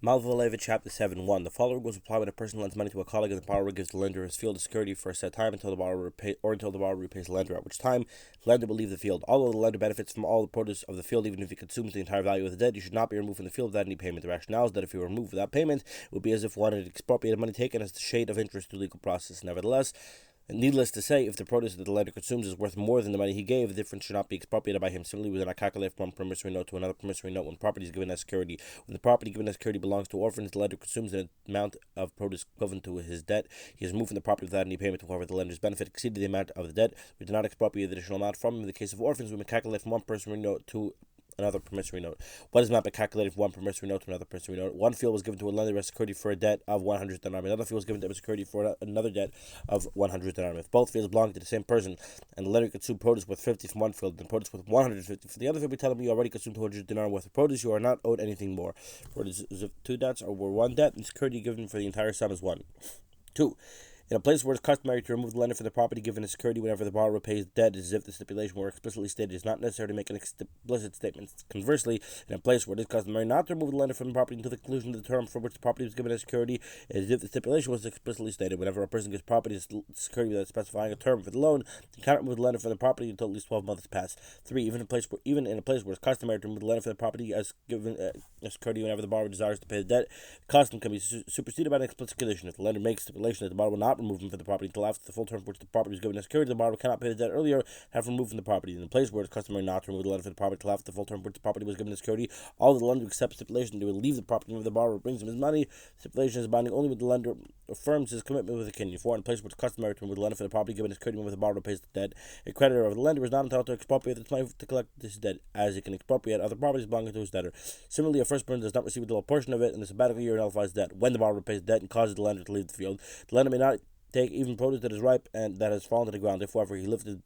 Mloa, Chapter 7:1. The following was applied when a person lends money to a colleague and the borrower gives the lender his field as security for a set time until the borrower repays the lender, at which time the lender will leave the field. Although the lender benefits from all the produce of the field, even if he consumes the entire value of the debt, he should not be removed from the field without any payment. The rationale is that if he were removed without payment, it would be as if one had expropriated money taken as the shade of interest through legal process. Nevertheless, needless to say, if the produce that the lender consumes is worth more than the money he gave, the difference should not be expropriated by him. Similarly, we do not calculate from one promissory note to another promissory note when property is given as security. When the property given as security belongs to orphans, the lender consumes an amount of produce equivalent to his debt. He is removed from the property without any payment. However, the lender's benefit exceeded the amount of the debt. We do not expropriate the additional amount from him. In the case of orphans, we may calculate from one promissory note to another promissory note. What is meant by calculating from one promissory note to another promissory note? One field was given to a lender as security for a debt of 100 denarii. Another field was given to him as security for another debt of 100 denarii. If both fields belong to the same person and the lender consumed produce worth 50 from one field and produce worth 150 from the other field, we tell him you already consumed 200 denarii worth of produce. You are not owed anything more. Produce is of two debts or one debt, and security given for the entire sum is one. 2. In a place where it is customary to remove the lender from the property given as security whenever the borrower pays debt, as if the stipulation were explicitly stated, it is not necessary to make an explicit statement. Conversely, in a place where it is customary not to remove the lender from the property until the conclusion of the term for which the property was given as security, as if the stipulation was explicitly stated. Whenever a person gives property as security without specifying a term for the loan, he cannot remove the lender from the property until at least 12 months pass. 3. Even in a place where it's customary to remove the lender from the property as given as security whenever the borrower desires to pay the debt, the custom can be superseded by an explicit condition. If the lender makes stipulation that the borrower will not remove him from the property until after the full term for which the property was given as security, the borrower cannot pay the debt earlier and have removed from the property. In a place where it's customary not to remove the lender from the property until after the full term for which the property was given as security, all the lender accepts stipulation they will leave the property whenever the borrower brings him his money. Stipulation is binding only when the lender affirms his commitment with the kin. 4. In a place where it's customary to remove the lender from the property given as security whenever the borrower pays the debt, a creditor of the lender is not entitled to expropriate the money to collect this debt, as it can expropriate other properties belonging to his debtor. Similarly, a first person does not receive a little portion of it, and the sabbatical year nullifies debt. When the borrower pays the debt and causes the lender to leave the field, the lender may not take even produce that is ripe and that has fallen to the ground. If, however, he lifted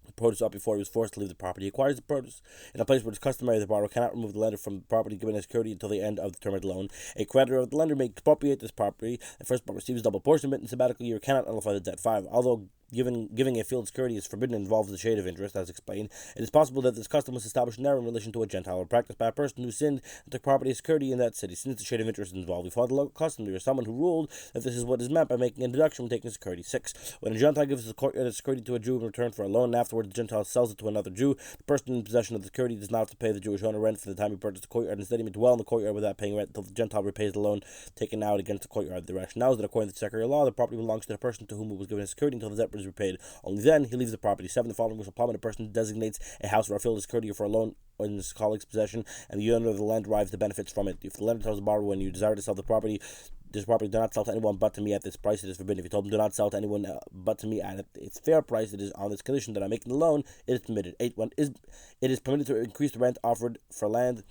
the produce up before he was forced to leave the property, he acquires the produce. In a place where it's customary, the borrower cannot remove the lender from the property given as security until the end of the term of the loan. A creditor of the lender may expropriate this property. The first part receives double portion of it, and the sabbatical year cannot nullify the debt. 5. Although giving a field security is forbidden and involves the shade of interest, as explained, it is possible that this custom was established in error in relation to a Gentile or practiced by a person who sinned and took property as security in that city. Since the shade of interest is involved, we follow the local custom. There is someone who ruled that this is what is meant by making a deduction when taking security. 6. When a Gentile gives the courtyard as security to a Jew in return for a loan, and afterwards the Gentile sells it to another Jew, the person in possession of the security does not have to pay the Jewish owner rent for the time he purchased the courtyard. Instead, he may dwell in the courtyard without paying rent until the Gentile repays the loan taken out against the courtyard. The rationale is that according to the secular law, the property belongs to the person to whom it was given as security until the debt was repaid. Only then he leaves the property. 7. The following was applied when a person designates a house or a field as security for a loan in his colleague's possession, and the owner of the land derives the benefits from it. If the lender tells the borrower, when you desire to sell the property, this property do not sell to anyone but to me at this price, it is forbidden. If you told him do not sell to anyone but to me at its fair price, it is on this condition that I'm making the loan, it is permitted. 8. It is permitted to increase the rent offered for land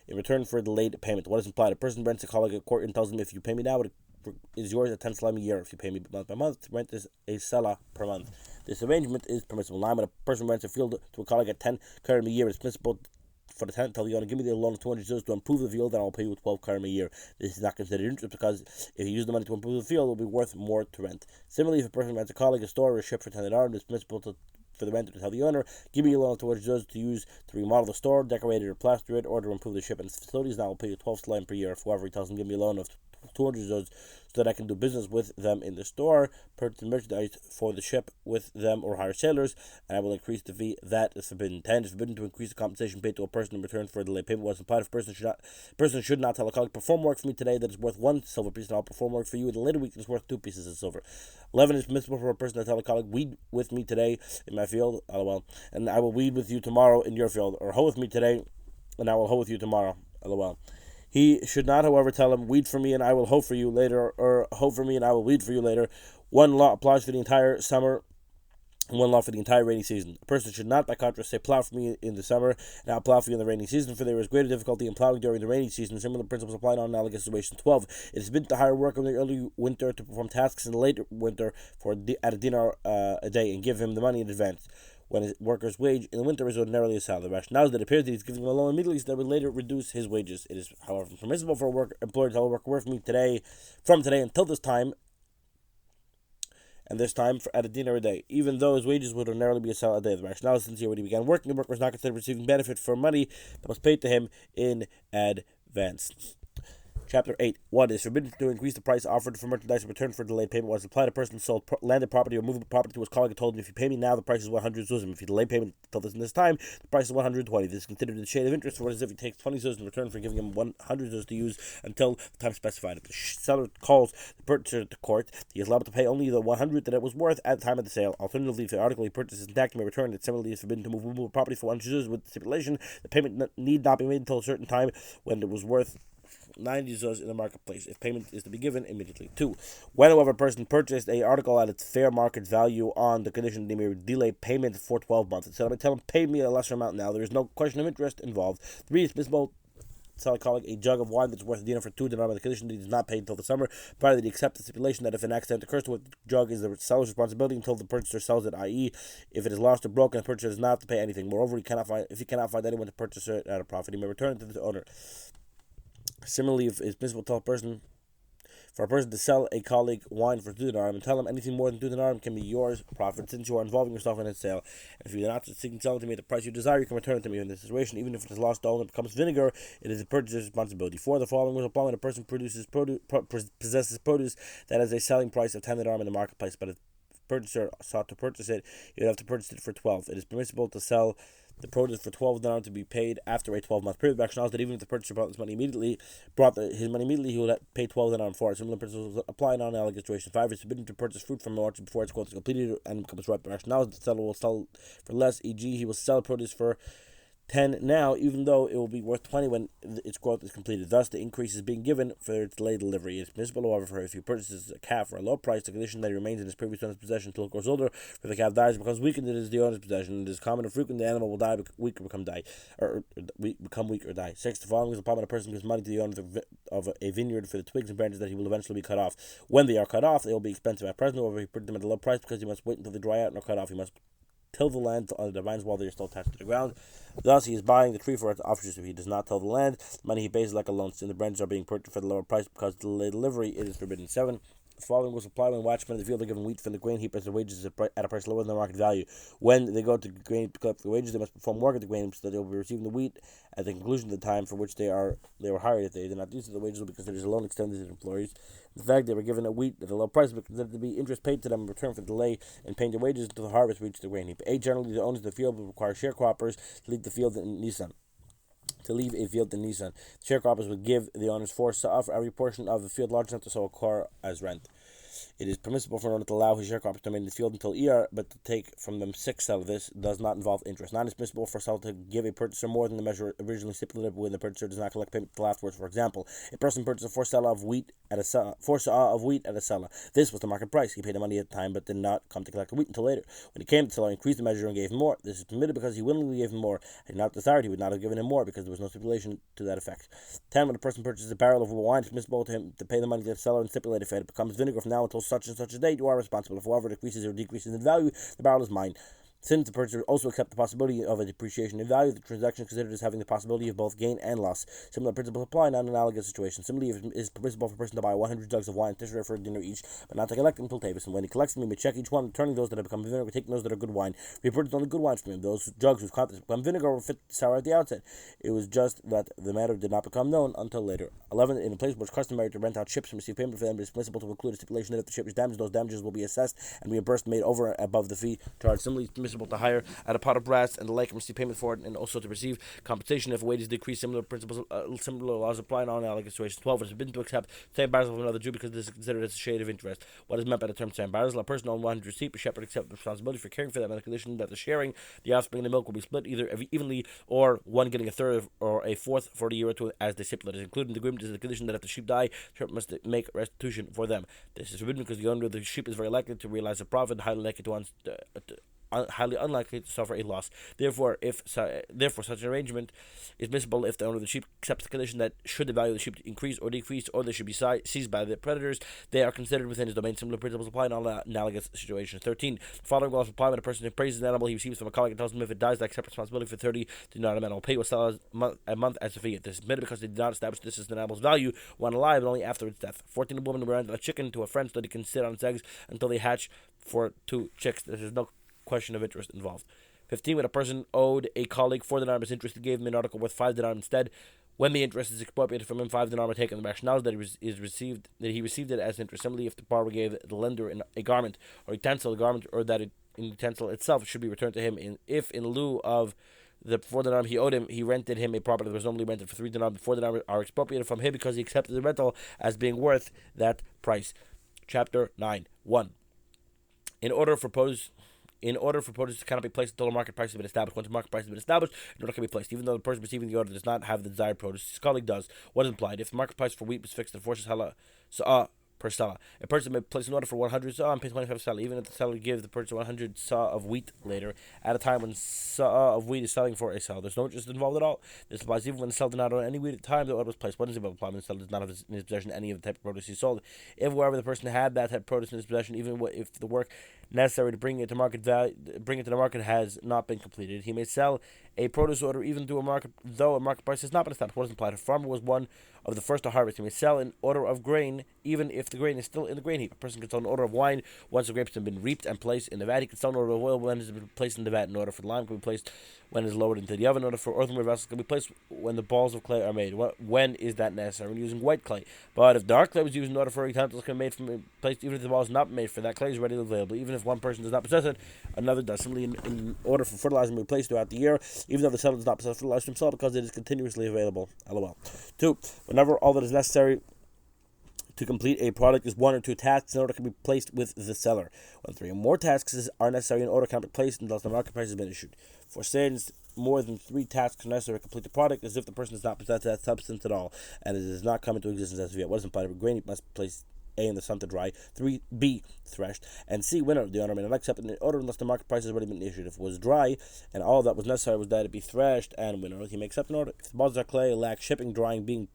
in return for delayed payment. What is implied? A person rents a colleague a court and tells him, if you pay me now, it is yours at 10 salam a year. If you pay me month by month, rent is a salah per month. This arrangement is permissible. 9. When a person rents a field to a colleague at 10 karim a year, it's permissible for the tenant tell the owner, give me the loan of 200 zuz to improve the field, and I'll pay you 12 karim a year. This is not considered interest because if you use the money to improve the field, it will be worth more to rent. Similarly, if a person rents a colleague a store or a ship for 10 dinar, it's permissible for the renter to tell the owner, give me a loan of 200 zuz to use to remodel the store, decorate it or plaster it, or to improve the ship and its facilities, and I will pay you 12 salam per year. If however he tells him, give me a loan of 200 zuz so that I can do business with them in the store, purchase merchandise for the ship with them, or hire sailors, and I will increase the fee. That is forbidden. 10. It is forbidden to increase the compensation paid to a person in return for a delayed payment. What's implied, if a person should not tell a colleague, perform work for me today that is worth 1 silver piece, and I'll perform work for you in the later week that is worth 2 pieces of silver. 11. It is permissible for a person to tell a colleague, weed with me today in my field, lol, and I will weed with you tomorrow in your field, or hoe with me today, and I will hoe with you tomorrow, lol. He should not, however, tell him, weed for me and I will hoe for you later, or hoe for me and I will weed for you later. One law applies for the entire summer, and one law for the entire rainy season. A person should not, by contrast, say, plow for me in the summer, and I'll plow for you in the rainy season, for there is greater difficulty in plowing during the rainy season. Similar principles apply on analogous situations. 12. It is forbidden to hire worker in the early winter to perform tasks in the late winter at a dinar a day, and give him the money in advance, when his worker's wage in the winter is ordinarily a salary. The rationale is that it appears that he's giving him a loan immediately, so that would later reduce his wages. It is, however, permissible for a employer to tell a worker, work for me from today until this time, and this time at a dinar a day, even though his wages would ordinarily be a salah a day. The rationale is, since he already began working, the worker is not considered receiving benefit for money that was paid to him in advance. Chapter 8. 1. It is forbidden to increase the price offered for merchandise in return for delayed payment. Was applied a person sold landed property or movable property to his colleague and told him, if you pay me now, the price is 100 zuzim. If you delay payment until this time, the price is 120. This is considered a shade of interest, for as if he takes 20 zuz in return for giving him 100 zuz to use until the time specified. If the seller calls the purchaser to court, he is liable to pay only the 100 that it was worth at the time of the sale. Alternatively, if the article he purchased is intact and may return, it similarly is forbidden to move movable property for 100 zuz with the stipulation the payment need not be made until a certain time when it was worth 90 zuz in the marketplace, if payment is to be given immediately. 2. When, however, a person purchased a article at its fair market value on the condition they may delay payment for 12 months, instead of tell him, pay me a lesser amount now, there is no question of interest involved. 3. It's permissible to sell a colleague a jug of wine that's worth a dinar for 2 dinar on the condition that he does not pay until the summer, provided that he accepts the stipulation that if an accident occurs to it, the jug is the seller's responsibility until the purchaser sells it, i.e., if it is lost or broken, the purchaser does not have to pay anything. Moreover, if he cannot find anyone to purchase it at a profit, he may return it to the owner. Similarly, if it's permissible to for a person to sell a colleague wine for 2 dinar and tell him anything more than 2 dinar can be yours profit, since you are involving yourself in its sale. If you are not seeking selling to me at the price you desire, you can return it to me. In this situation, even if it is lost or becomes vinegar, it is the purchaser's responsibility. 4. The following was applied when a person possesses produce that has a selling price of 10 dinar in the marketplace, but if the purchaser sought to purchase it, he would have to purchase it for 12. It is permissible to sell the produce for 12 dinar to be paid after a 12-month period. The rationale is that even if the purchaser brought his money immediately, he would pay 12 dinar for it. Similar principles apply in analogous situation. 5. It's forbidden to purchase fruit from an orchard before its growth is completed and becomes ripe. The rationale is that the seller will sell for less, e.g., he will sell produce for 10 now, even though it will be worth 20 when its growth is completed. Thus, the increase is being given for its delayed delivery. It is permissible, however, if he purchases a calf for a low price, the condition that he remains in his previous owner's possession until it grows older. If the calf dies and becomes weakened, it is the owner's possession. It is common and frequent the animal will die, become weak or die. 6. The following is upon when a person gives money to the owner of a vineyard for the twigs and branches that he will eventually be cut off. When they are cut off, they will be expensive at present. However, he put them at a low price because he must wait until they dry out and are cut off. He must till the land on the vines while they are still attached to the ground. Thus, he is buying the tree for its offshoots. If he does not till the land, the money he pays is like a loan, since the branches are being purchased for the lower price because of the delayed delivery. It is forbidden. 7. The following was applied when watchmen in the field are given wheat from the grain heap as their wages at a price lower than the market value. When they go to grain to collect the wages, they must perform work at the grain so that they will be receiving the wheat at the conclusion of the time for which they were hired. If they do not do so, the wages will be considered as a loan extended to the employees. In fact, they were given a wheat at a low price, but considered to be interest paid to them in return for the delay in paying their wages until the harvest reached the grain heap. 8. Generally, the owners of the field will require sharecroppers to leave the field in Nisan. The sharecroppers would give the owners 4 sa'ah for every portion of the field large enough to sow a car as rent. It is permissible for an owner to allow his sharecroppers to remain in the field until Iyar, but to take from them 6 sell. This does not involve interest. 9. It is permissible for a seller to give a purchaser more than the measure originally stipulated when the purchaser does not collect payment until afterwards. For example, a person purchased 4 sa'ah of wheat at a seller. This was the market price. He paid the money at the time, but did not come to collect the wheat until later. When he came, the seller increased the measure and gave him more. This is permitted because he willingly gave him more. Had he not desired, he would not have given him more because there was no stipulation to that effect. 10. When a person purchases a barrel of wine, it is permissible to him to pay the money to the seller and stipulate if it becomes vinegar from now until such and such a date, you are responsible. If however it increases or decreases in value, the barrel is mine. Since the purchaser also accepts the possibility of a depreciation in value, the transaction is considered as having the possibility of both gain and loss. Similar principles apply in an analogous situation. Similarly, it is permissible for a person to buy 100 jugs of wine tishrei for a dinner each, but not to collect them until Teives. And when he collects them, he may check each one, returning those that have become vinegar, taking those that are good wine. If he purchased only good wine from him, those jugs whose contents become vinegar were fit sour at the outset. It was just that the matter did not become known until later. 11. In a place where it's customary to rent out ships and receive payment for them, it is permissible to include a stipulation that if the ship is damaged, those damages will be assessed and reimbursed, made over and above the fee charged. Similarly, it's permissible to hire at a pot of brass and the like and receive payment for it, and also to receive compensation if wages decrease. Similar laws apply in all analogous situations. 12. It is forbidden to accept same barrels from another Jew because this is considered as a shade of interest. What is meant by the term same barrels? A person on 100 sheep, a shepherd accepts the responsibility for caring for them on the condition that the sharing, the offspring, and the milk will be split either evenly or one getting a third or a fourth for the year or two as they stipulated. Included in the agreement is the condition that if the sheep die, the shepherd must make restitution for them. This is forbidden because the owner of the sheep is very likely to realize a profit, highly unlikely to suffer a loss. Therefore, such an arrangement is admissible if the owner of the sheep accepts the condition that should the value of the sheep increase or decrease, or they should be seized by the predators, they are considered within his domain. Similar principles apply in all analogous situations. 13. The following laws apply when a person praises an animal he receives from a colleague and tells him if it dies, they accept responsibility for 30 dinar an animal. Pay will sell a month as a fee. This is admitted because they did not establish this as the animal's value when alive, but only after its death. 14. A woman will rent a chicken to a friend so that he can sit on its eggs until they hatch for 2 chicks. There is no question of interest involved. 15. When a person owed a colleague 4 dinar as interest, he gave him an article worth 5 dinar instead. when the interest is expropriated from him, 5 denarii are taken. The rationale is that he received it as interest. Similarly, if the borrower gave the lender a garment or utensil, or that utensil itself should be returned to him. If in lieu of the 4 denarii he owed him, he rented him a property that was normally rented for 3 denarii, the 4 denarii are expropriated from him because he accepted the rental as being worth that price. Chapter 9:1. In order for produce cannot be placed until the market price has been established. Once the market price has been established, an order can be placed, even though the person receiving the order does not have the desired produce. His colleague does. What is implied? If the market price for wheat was fixed at 4 sa'ah per seller, a person may place an order for 100 sa'ah and pay 25 seller, even if the seller gives the person 100 sa'ah of wheat later, at a time when sa'ah of wheat is selling for a seller. There's no interest involved at all. This applies even when the seller did not own any wheat at the time the order was placed. What is about apply when the seller does not have in his possession any of the type of produce he sold? If, however, the person had that type of produce in his possession, even if the work necessary to bring it to the market has not been completed, he may sell a produce order even though a market price has not been established. What is implied? If a farmer was one of the first to harvest, he may sell an order of grain even if the grain is still in the grain heap. A person can sell an order of wine once the grapes have been reaped and placed in the vat. He can sell an order of oil when it has been placed in the vat. An order for lime can be placed when it is lowered into the oven. An order for earthenware vessels can be placed when the balls of clay are made. When is that necessary? When using white clay. But if dark clay was used in order for utensils can be placed even if the ball is not made for that clay is readily available. Even if one person does not possess it, another does. Similarly, in order for fertilizer to be placed throughout the year, even though the seller does not possess fertilizer himself, because it is continuously available. LOL. 2. Whenever all that is necessary to complete a product is 1 or 2 tasks, an order can be placed with the seller. When 3 or more tasks are necessary, an order cannot be placed until the market price has been issued. For since more than 3 tasks are necessary to complete the product, as if the person does not possess that substance at all, and it does not come into existence as of yet. What is implied? A grain must be placed A in the sun to dry, 3 B threshed, and C winter. The owner may not accept an order unless the market price has already been issued. If it was dry and all that was necessary was that it be threshed and winter, he may accept an order. If the balls of clay lack shipping, drying, being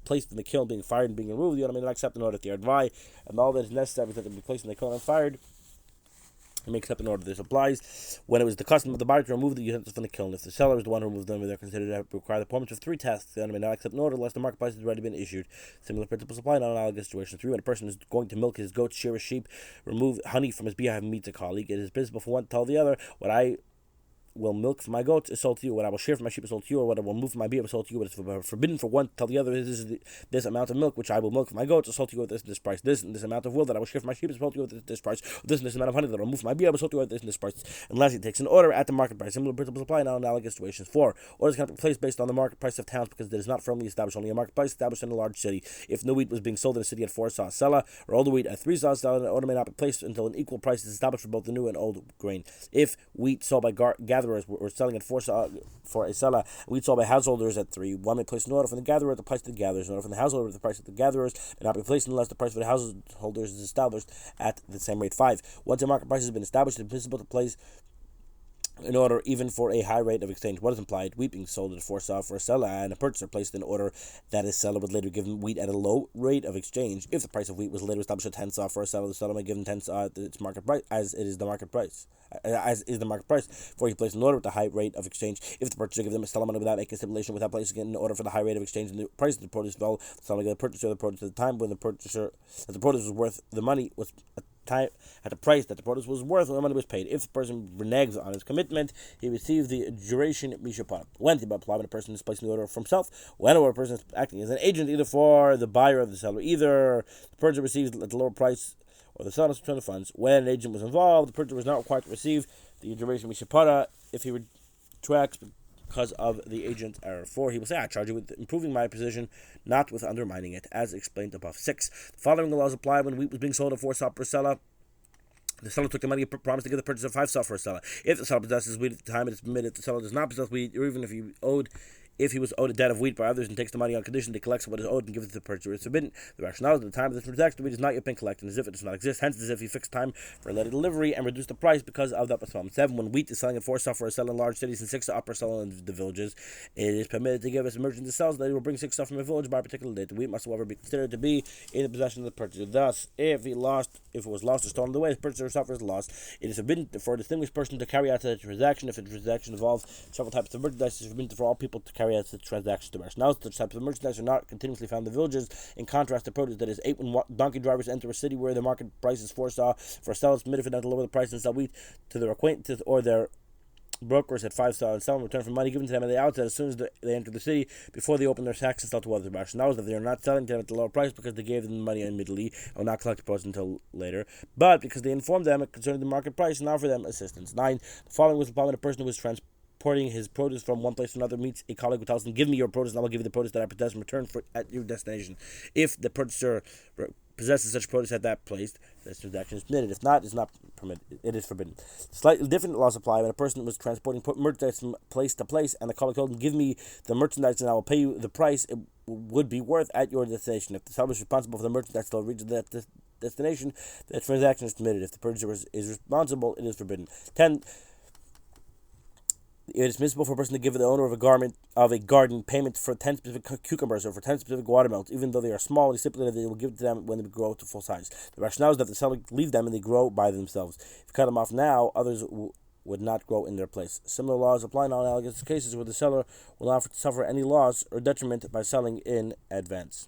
placed in the kiln, being fired, and being removed, the owner may not accept an order. If they are dry and all that is necessary is that they be placed in the kiln and fired, he may accept an order. This applies when it was the custom of the buyer to remove the utensils from the kiln. If the seller is the one who removes them, they are considered to require the performance of 3 tasks. The owner may not accept an order unless the market price has already been issued. Similar principles apply in analogous situations. 3. When a person is going to milk his goats, shear his sheep, remove honey from his beehive, and meets a colleague, it is permissible for one to tell the other, what I will milk for my goats is sold to you, what I will shear for my sheep is sold to you, or what I will move for my beer is sold to you. But it's forbidden for one to tell the other, this amount of milk which I will milk for my goats is sold to you at this price. This and this amount of wool that I will shear for my sheep is sold to you at this price. This and this amount of honey that I will move for my beer is sold to you at this price. Unless he takes an order at the market price. Similar principles apply in analogous situations. 4. Orders cannot be placed based on the market price of towns because it is not firmly established. Only a market price established in a large city. If no wheat was being sold in a city at 4 sa'ah seller, or all the wheat at 3 sa'ah seller, an order may not be placed until an equal price is established for both the new and old grain. If wheat sold by gatherers were selling at 4 sa'ah for a seller, wheat sold by householders at 3, one may place an order from the gatherer at the price of the gatherers, an order from the householder at the price of the gatherers, may not be placed unless the price for the householders is established at the same rate. 5. Once a market price has been established, it is possible to place in order even for a high rate of exchange. What is implied? Wheat being sold at 4 sa'ah for a seller, and a purchaser placed an order that his seller would later give him wheat at a low rate of exchange. If the price of wheat was later established at 10 sa'ah for a seller, the seller may give him 10 sa'ah at its market price, as is the market price, for he placed an order with the high rate of exchange. If the purchaser gives him a seller money without making a stipulation, without placing an order for the high rate of exchange, and the price of the produce fell, the seller may give the purchaser the produce at the time when the produce was worth the money was at the price that the produce was worth when the money was paid. If the person reneges on his commitment, he receives the duration mishapah. When the apply when a person is placing the order for himself, when a person is acting as an agent either for the buyer or the seller, either the purchaser receives at the lower price or the seller return the funds. When an agent was involved, the purchaser was not required to receive the duration mishapah if he retracts because of the agent's error. 4. He will say, I charge you with improving my position, not with undermining it, as explained above. 6. The following laws apply when wheat was being sold at 4 sa'ah per seller. The seller took the money and promised to give the purchaser 5 sa'ah for a seller. If the seller possesses wheat at the time it is permitted, if the seller does not possess wheat, or even if he was owed a debt of wheat by others and takes the money on condition to collect what is owed and gives it to the purchaser, it's forbidden. The rationale is at the time of the transaction, the wheat has not yet been collected, as if it does not exist. Hence, as if he fixed time for a later delivery and reduced the price because of that postponement. 7. When wheat is selling at 4 sa'ah for a seller in large cities and 6 sa'ah per seller in the villages, it is permitted to give as a merchant to sell that he will bring 6 sa'ah from a village by a particular date. The wheat must, however, be considered to be in the possession of the purchaser. Thus, if it was lost or stolen away, the purchaser suffers loss. It is forbidden for a distinguished person to carry out the transaction. If the transaction involves several types of merchandise, it is forbidden for all people to carry out the transaction. The rationale is such types of merchandise are not continuously found in the villages, in contrast to produce that is 8 when donkey drivers enter a city where the market price is 4 sa'ah for a seller. It's permitted for them to lower the price and sell wheat to their acquaintances or their brokers at 5 star and sell them, return for money given to them at the outset as soon as they enter the city, before they open their sacks and start to weather the rationale is that they are not selling to them at the lower price because they gave them the money immediately and will not collect the price until later, but because they informed them concerning the market price and offer them assistance. 9. The following was applied when a person who was transporting his produce from one place to another meets a colleague who tells him, "Give me your produce and I will give you the produce that I possess in return for at your destination." If the purchaser possesses such produce at that place, this transaction is permitted. If not, it's not permitted. It is forbidden. Slightly different laws apply when a person was transporting merchandise from place to place, and the colleague told him, "Give me the merchandise, and I will pay you the price it would be worth at your destination." If the seller is responsible for the merchandise until it reaches that destination, the transaction is permitted. If the purchaser is responsible, it is forbidden. 10. It is permissible for a person to give the owner of a garden payment for 10 specific cucumbers or for 10 specific watermelons, even though they are small. He stipulated that they will give it to them when they grow to full size. The rationale is that the seller leave them and they grow by themselves. If you cut them off now, others would not grow in their place. Similar laws apply in all analogous cases where the seller will not suffer any loss or detriment by selling in advance.